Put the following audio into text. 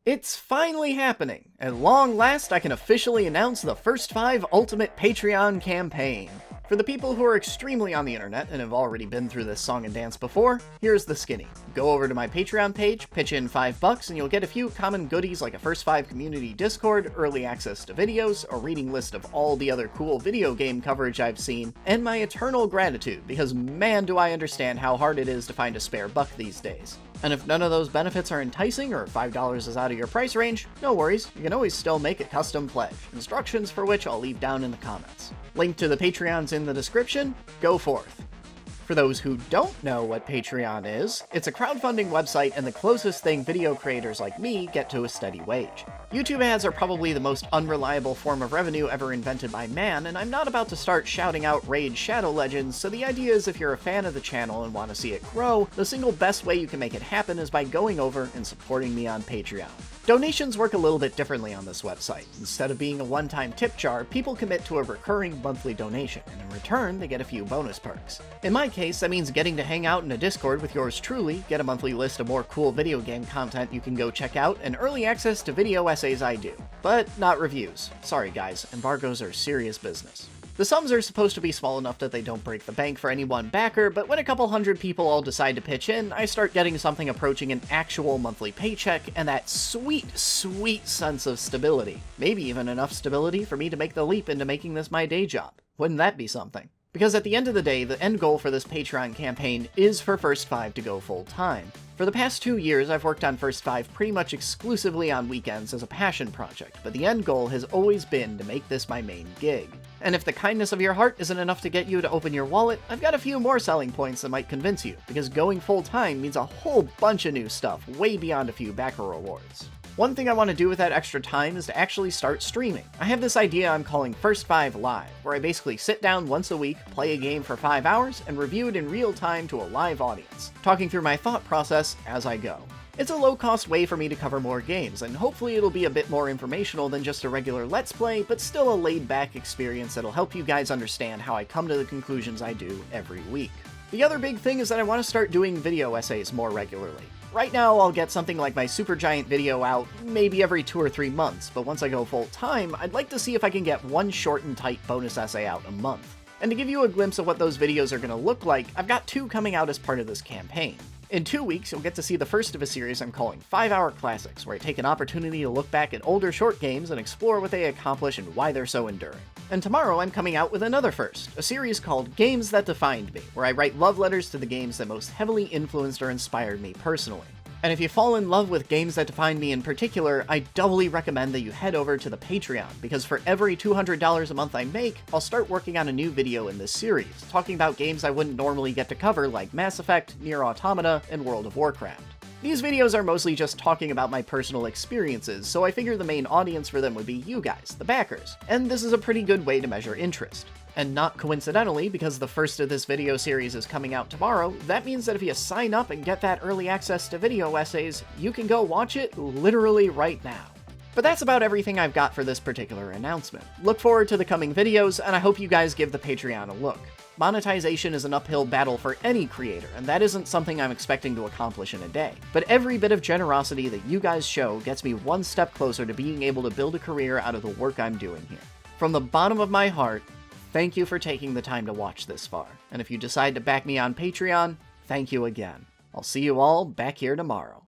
It's finally happening! At long last, I can officially announce the First 5 Ultimate Patreon campaign. For the people who are extremely on the internet and have already been through this song and dance before, here's the skinny. Go over to my Patreon page, pitch in $5, and you'll get a few common goodies like a First 5 community Discord, early access to videos, a reading list of all the other cool video game coverage I've seen, and my eternal gratitude, because man do I understand how hard it is to find a spare buck these days. And if none of those benefits are enticing or $5 is out of your price range, no worries, you can always still make a custom pledge, instructions for which I'll leave down in the comments. Link to the Patreon's in the description, go forth. For those who don't know what Patreon is, it's a crowdfunding website and the closest thing video creators like me get to a steady wage. YouTube ads are probably the most unreliable form of revenue ever invented by man, and I'm not about to start shouting out Raid Shadow Legends, so the idea is if you're a fan of the channel and want to see it grow, the single best way you can make it happen is by going over and supporting me on Patreon. Donations work a little bit differently on this website. Instead of being a one-time tip jar, people commit to a recurring monthly donation, and in return, they get a few bonus perks. In my case, that means getting to hang out in a Discord with yours truly, get a monthly list of more cool video game content you can go check out, and early access to video essays I do. But not reviews. Sorry guys, embargoes are serious business. The sums are supposed to be small enough that they don't break the bank for any one backer, but when a couple hundred people all decide to pitch in, I start getting something approaching an actual monthly paycheck, and that sweet, sweet sense of stability. Maybe even enough stability for me to make the leap into making this my day job. Wouldn't that be something? Because at the end of the day, the end goal for this Patreon campaign is for First 5 to go full-time. For the past 2 years, I've worked on First 5 pretty much exclusively on weekends as a passion project, but the end goal has always been to make this my main gig. And if the kindness of your heart isn't enough to get you to open your wallet, I've got a few more selling points that might convince you, because going full-time means a whole bunch of new stuff, way beyond a few backer rewards. One thing I want to do with that extra time is to actually start streaming. I have this idea I'm calling First 5 Live, where I basically sit down once a week, play a game for 5 hours, and review it in real time to a live audience, talking through my thought process as I go. It's a low-cost way for me to cover more games, and hopefully it'll be a bit more informational than just a regular Let's Play, but still a laid-back experience that'll help you guys understand how I come to the conclusions I do every week. The other big thing is that I want to start doing video essays more regularly. Right now, I'll get something like my Supergiant video out maybe every 2 or 3 months, but once I go full-time, I'd like to see if I can get one short and tight bonus essay out a month. And to give you a glimpse of what those videos are going to look like, I've got 2 coming out as part of this campaign. In 2 weeks, you'll get to see the first of a series I'm calling 5-Hour Classics, where I take an opportunity to look back at older short games and explore what they accomplish and why they're so enduring. And tomorrow I'm coming out with another first, a series called Games That Defined Me, where I write love letters to the games that most heavily influenced or inspired me personally. And if you fall in love with games that define me in particular, I doubly recommend that you head over to the Patreon, because for every $200 a month I make, I'll start working on a new video in this series, talking about games I wouldn't normally get to cover like Mass Effect, Nier Automata, and World of Warcraft. These videos are mostly just talking about my personal experiences, so I figure the main audience for them would be you guys, the backers, and this is a pretty good way to measure interest. And not coincidentally, because the first of this video series is coming out tomorrow, that means that if you sign up and get that early access to video essays, you can go watch it literally right now. But that's about everything I've got for this particular announcement. Look forward to the coming videos, and I hope you guys give the Patreon a look. Monetization is an uphill battle for any creator, and that isn't something I'm expecting to accomplish in a day. But every bit of generosity that you guys show gets me one step closer to being able to build a career out of the work I'm doing here. From the bottom of my heart, thank you for taking the time to watch this far. And if you decide to back me on Patreon, thank you again. I'll see you all back here tomorrow.